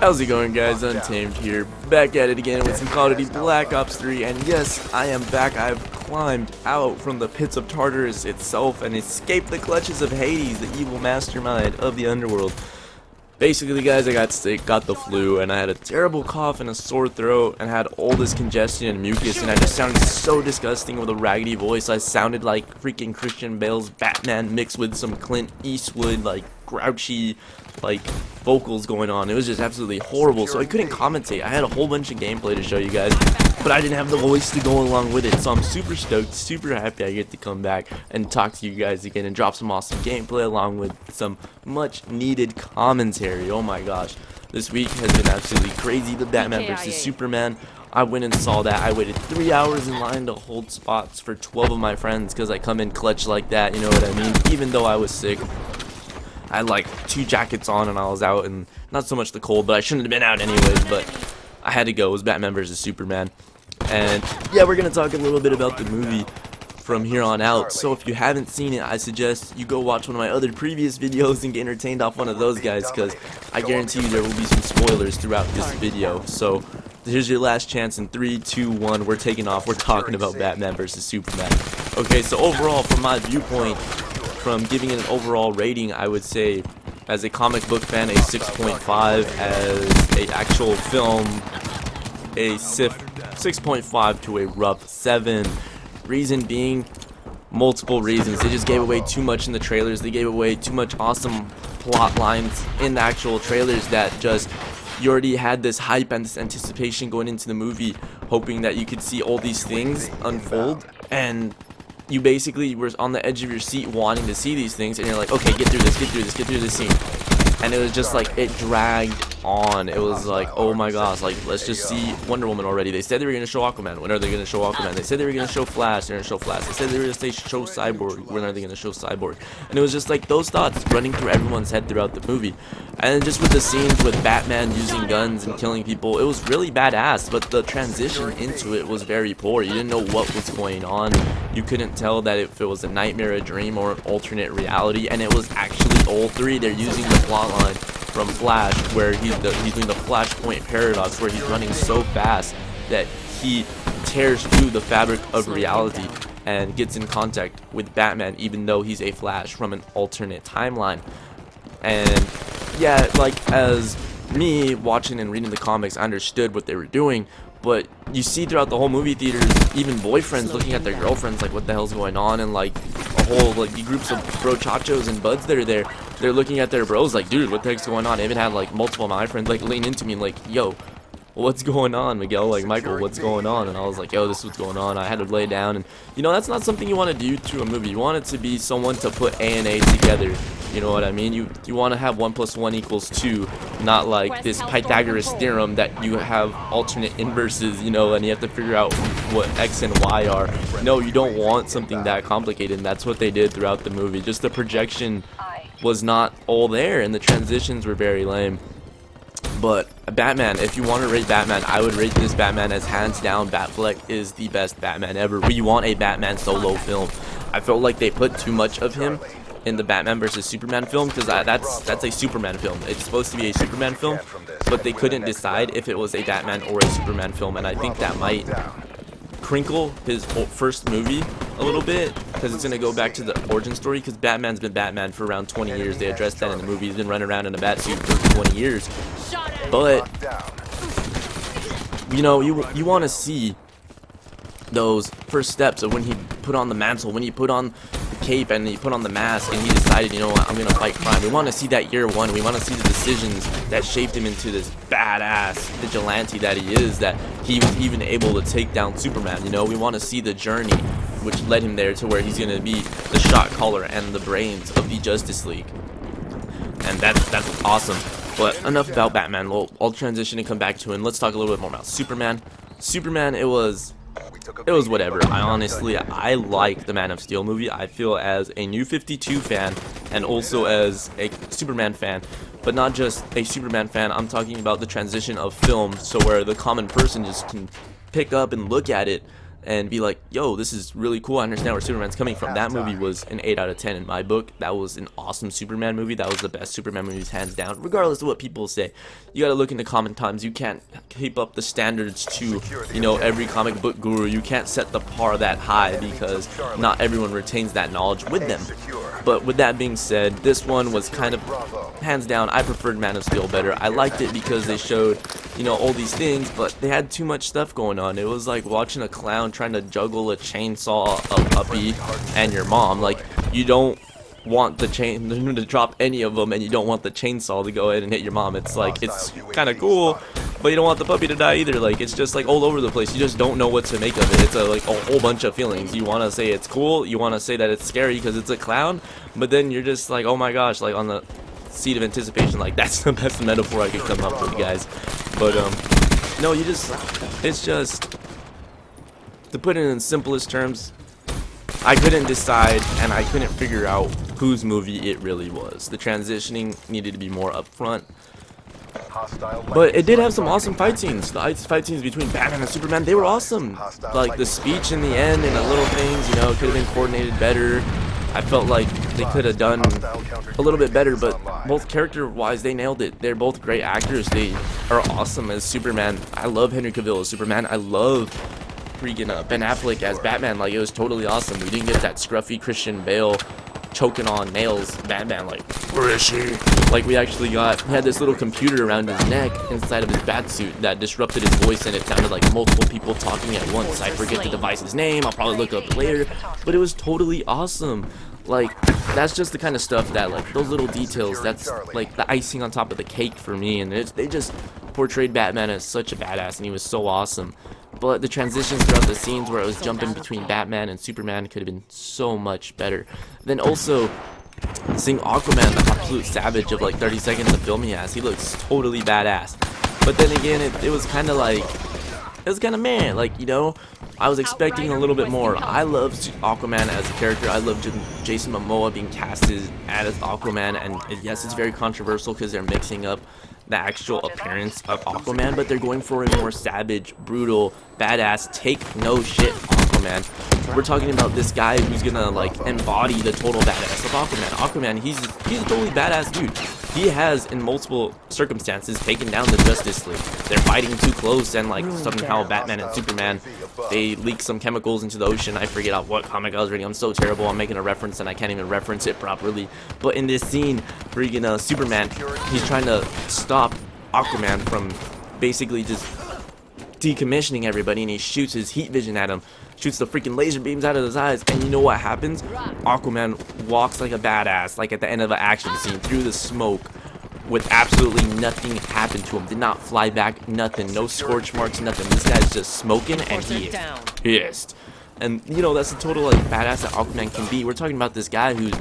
How's it going, guys? Untamed here, back at it again with some Call of Duty Black Ops 3, and yes, I am back. I've climbed out from the pits of Tartarus itself and escaped the clutches of Hades, the evil mastermind of the underworld. Basically, guys, I got sick, got the flu, and I had a terrible cough and a sore throat, and had all this congestion and mucus, and I just sounded so disgusting with a raggedy voice. I sounded like freaking Christian Bale's Batman mixed with some Clint Eastwood, like, grouchy, like, vocals going on. It was just absolutely horrible, so I couldn't commentate. I had a whole bunch of gameplay to show you guys, but I didn't have the voice to go along with it, so I'm super stoked, super happy I get to come back and talk to you guys again and drop some awesome gameplay along with some much needed commentary. Oh my gosh, this week has been absolutely crazy. The Batman vs Superman, I went and saw that. I waited 3 hours in line to hold spots for 12 of my friends because I come in clutch like that, you know what I mean? Even though I was sick, I had like 2 jackets on and I was out, and not so much the cold, but I shouldn't have been out anyways, but I had to go. It was Batman vs Superman. And yeah, we're gonna talk a little bit about the movie from here on out. So if you haven't seen it, I suggest you go watch one of my other previous videos and get entertained off one of those guys, because I guarantee you there will be some spoilers throughout this video. So here's your last chance in 3, 2, 1. We're taking off. We're talking about Batman vs Superman. Okay, so overall, from my viewpoint, from giving it an overall rating, I would say as a comic book fan, a 6.5, as a actual film, a 6.5 to a rough 7. Reason being, multiple reasons. They just gave away too much in the trailers. They gave away too much awesome plot lines in the actual trailers that just, you already had this hype and this anticipation going into the movie, hoping that you could see all these things unfold, and you basically were on the edge of your seat wanting to see these things, and you're like, okay, get through this, get through this scene. And it was just like, it dragged on. It was like, oh my gosh, like, let's just see Wonder Woman already. They said they were going to show Aquaman. When are they going to show Aquaman? They said they were going to show Flash. They're going to show Flash. They said they were going to show Cyborg. When are they going to show Cyborg? And it was just like those thoughts running through everyone's head throughout the movie. And just with the scenes with Batman using guns and killing people, it was really badass, but the transition into it was very poor. You didn't know what was going on. You couldn't tell that if it was a nightmare, a dream, or an alternate reality, and it was actually all three. They're using the plot line from Flash, where he's doing the Flashpoint paradox, where he's running so fast that he tears through the fabric of reality and gets in contact with Batman, even though he's a Flash from an alternate timeline. And yeah, like, as me watching and reading the comics, I understood what they were doing, but you see throughout the whole movie theaters, even boyfriends looking at their girlfriends like, what the hell's going on? And like a whole, like, groups of brochachos and buds that are there, they're looking at their bros like, dude, what the heck's going on? I even had like multiple of my friends like lean into me like, yo, what's going on, Miguel? Like, Michael, what's going on? And I was like, yo, this is what's going on. I had to lay down, and you know, that's not something you want to do to a movie. You want it to be someone to put A and A together. You know what I mean? You want to have 1 + 1 = 2, not like this Pythagoras theorem that you have alternate inverses, you know, and you have to figure out what X and Y are. No, you don't want something that complicated, and that's what they did throughout the movie. Just the projection was not all there, and the transitions were very lame. But Batman, if you want to rate Batman, I would rate this Batman as hands down Batfleck is the best Batman ever. We want a Batman solo film. I felt like they put too much of him in the Batman vs Superman film, because that's a Superman film. It's supposed to be a Superman film, but they couldn't decide if it was a Batman or a Superman film, and I think that might crinkle his first movie a little bit, because it's going to go back to the origin story, because Batman's been Batman for around 20 years. They addressed that in the movie. He's been running around in a bat suit for 20 years. But, you know, you want to see those first steps of when he put on the mantle, when he put on the cape and he put on the mask and he decided, you know what, I'm going to fight crime. We want to see that year one. We want to see the decisions that shaped him into this badass vigilante that he is, that he was even able to take down Superman. You know, we want to see the journey which led him there to where he's going to be the shot caller and the brains of the Justice League. And that's awesome. But enough about Batman. I'll transition and come back to it, and let's talk a little bit more about Superman. Superman, it was whatever. I like the Man of Steel movie. I feel, as a New 52 fan and also as a Superman fan, but not just a Superman fan, I'm talking about the transition of film, so where the common person just can pick up and look at it and be like, yo, this is really cool. I understand where Superman's coming from. That movie was an 8 out of 10 in my book. That was an awesome Superman movie. That was the best Superman movies, hands down, regardless of what people say. You gotta look into common times. You can't keep up the standards to, you know, every comic book guru. You can't set the par that high because not everyone retains that knowledge with them. But with that being said, this one was kind of, hands down, I preferred Man of Steel better. I liked it because they showed, you know, all these things, but they had too much stuff going on. It was like watching a clown trying to juggle a chainsaw, a puppy, and your mom. Like, you don't want the chain to drop any of them, and you don't want the chainsaw to go ahead and hit your mom. It's like, it's kind of cool, but you don't want the puppy to die either. Like, it's just like all over the place. You just don't know what to make of it. It's like a whole bunch of feelings. You want to say it's cool, you want to say that it's scary because it's a clown, but then you're just like, oh my gosh, like on the seat of anticipation. Like, that's the best metaphor I could come up with, guys. But no, you just, it's just, to put it in simplest terms, I couldn't decide and I couldn't figure out whose movie it really was. The transitioning needed to be more upfront, but it did have some awesome fight scenes. The fight scenes between Batman and Superman, they were awesome. Like the speech in the end and the little things, you know, could have been coordinated better. I felt like they could have done a little bit better, but both character-wise, they nailed it. They're both great actors. They are awesome as Superman. I love Henry Cavill as Superman. I love freaking Ben Affleck as Batman. Like, it was totally awesome. We didn't get that scruffy Christian Bale choking on nails Batman, like, where is she? Like, we actually got, he had this little computer around his neck inside of his bat suit that disrupted his voice, and it sounded like multiple people talking at once. I forget the device's name, I'll probably look up later, but it was totally awesome. Like, that's just the kind of stuff that, like, those little details, that's like the icing on top of the cake for me. And they just portrayed Batman as such a badass, and he was so awesome. But the transitions throughout the scenes where I was jumping between Batman and Superman could have been so much better. Then also, seeing Aquaman, the absolute savage of like 30 seconds of film he has, he looks totally badass. But then again, it was kind of like, it was kind of meh, like, you know, I was expecting a little bit more. I love Aquaman as a character. I love Jason Momoa being casted as Aquaman, and yes, it's very controversial because they're mixing up the actual appearance of Aquaman, but they're going for a more savage, brutal, badass, take no shit Aquaman. We're talking about this guy who's gonna like embody the total badass of Aquaman. Aquaman, he's a totally badass dude. He has, in multiple circumstances, taken down the Justice League. They're fighting too close, and like somehow Batman and Superman, they leak some chemicals into the ocean. I forget out what comic I was reading. I'm so terrible. I'm making a reference and I can't even reference it properly. But in this scene, freaking Superman, he's trying to stop Aquaman from basically just decommissioning everybody, and he shoots his heat vision at him, shoots the freaking laser beams out of his eyes, and you know what happens? Aquaman walks like a badass, like at the end of an action scene, through the smoke, with absolutely nothing happened to him. Did not fly back, nothing, no scorch marks, nothing. This guy's just smoking, and he is pissed. And you know, that's the total like badass that Aquaman can be. We're talking about this guy who's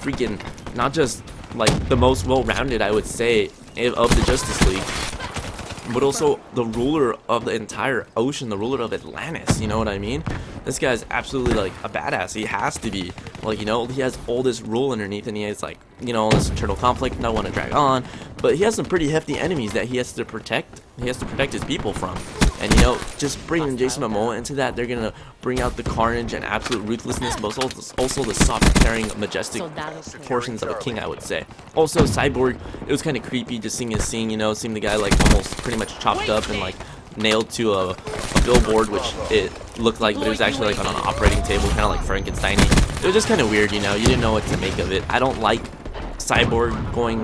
freaking not just like the most well-rounded, I would say, of the Justice League, but also the ruler of the entire ocean, the ruler of Atlantis, you know what I mean? This guy's absolutely like a badass. He has to be, like, you know, he has all this rule underneath, and he has like, you know, all this internal conflict, no one to drag on, but he has some pretty hefty enemies that he has to protect. He has to protect his people from. And you know, just bringing Jason Momoa into that, they're gonna bring out the carnage and absolute ruthlessness, but also the soft, caring, majestic portions of a king, I would say. Also, Cyborg, it was kind of creepy just seeing his scene, you know, seeing the guy like almost pretty much chopped up and like nailed to a billboard, which it looked like, but it was actually like on an operating table, kind of like Frankenstein-y. It was just kind of weird, you know, you didn't know what to make of it. I don't like Cyborg going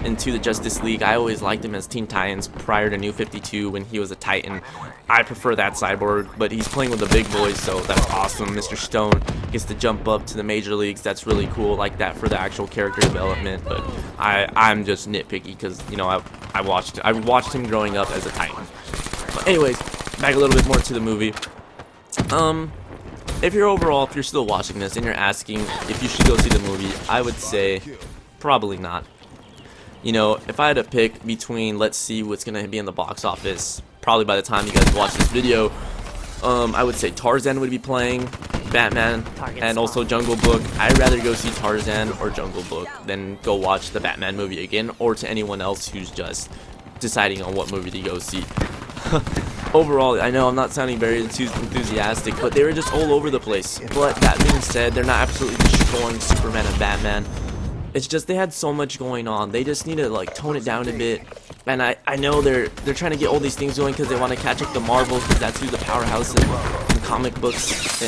into the Justice League. I always liked him as Teen Titans prior to New 52 when he was a Titan. I prefer that Cyborg, but he's playing with the big boys, so that's awesome. Mr. Stone gets to jump up to the major leagues. That's really cool. Like that for the actual character development, but I'm just nitpicky because, you know, I watched him growing up as a Titan. But anyways, back a little bit more to the movie. If you're still watching this and you're asking if you should go see the movie, I would say probably not. You know, if I had to pick between, let's see what's going to be in the box office, probably by the time you guys watch this video, I would say Tarzan would be playing, Batman, and also Jungle Book. I'd rather go see Tarzan or Jungle Book than go watch the Batman movie again, or to anyone else who's just deciding on what movie to go see. Overall, I know I'm not sounding very enthusiastic, but they were just all over the place. But that being said, they're not absolutely destroying Superman and Batman. It's just they had so much going on. They just need to like tone it down a bit. And I know they're trying to get all these things going because they want to catch up to Marvel, because that's who's the powerhouse in comic books.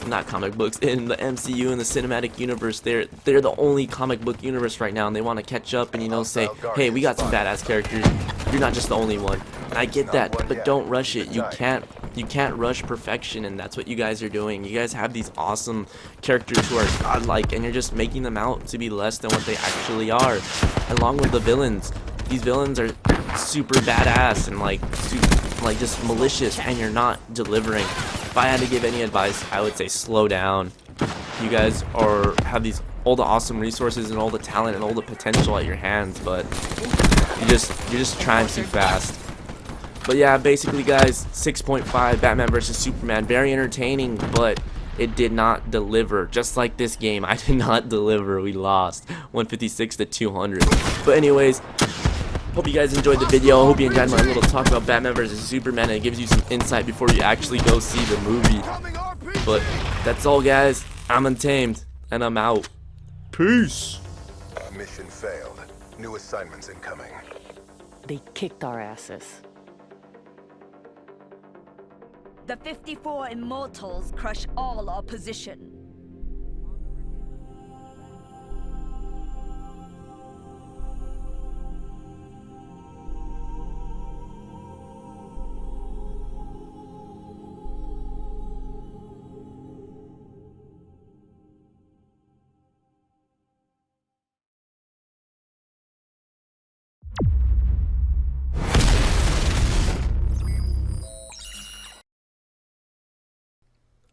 Not comic books, in the MCU and the cinematic universe. They're the only comic book universe right now, and they want to catch up and, you know, say, hey, we got some badass characters. You're not just the only one. And I get that, but don't rush it. You can't rush perfection, and that's what you guys are doing. You guys have these awesome characters who are godlike, and you're just making them out to be less than what they actually are. Along with the villains. These villains are super badass and like just malicious, and you're not delivering. If I had to give any advice, I would say slow down. You guys have all the awesome resources and all the talent and all the potential at your hands, but you're just trying too fast. But yeah, basically guys, 6.5 Batman vs Superman, very entertaining, but it did not deliver. Just like this game, I did not deliver. We lost 156 to 200. But anyways, hope you guys enjoyed the video. I hope you enjoyed my little talk about Batman vs Superman, and it gives you some insight before you actually go see the movie. But that's all, guys. I'm Untamed, and I'm out. Peace. Mission failed. New assignments incoming. They kicked our asses. The 54 Immortals crush all opposition.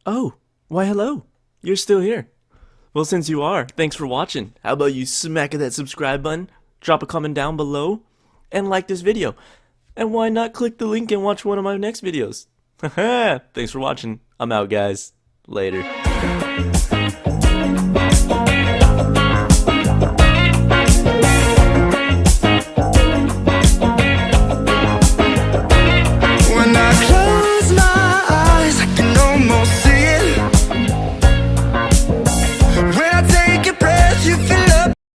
Oh, why hello. You're still here. Well, since you are, thanks for watching. How about you smack that subscribe button, drop a comment down below, and like this video. And why not click the link and watch one of my next videos? Haha, thanks for watching. I'm out, guys. Later.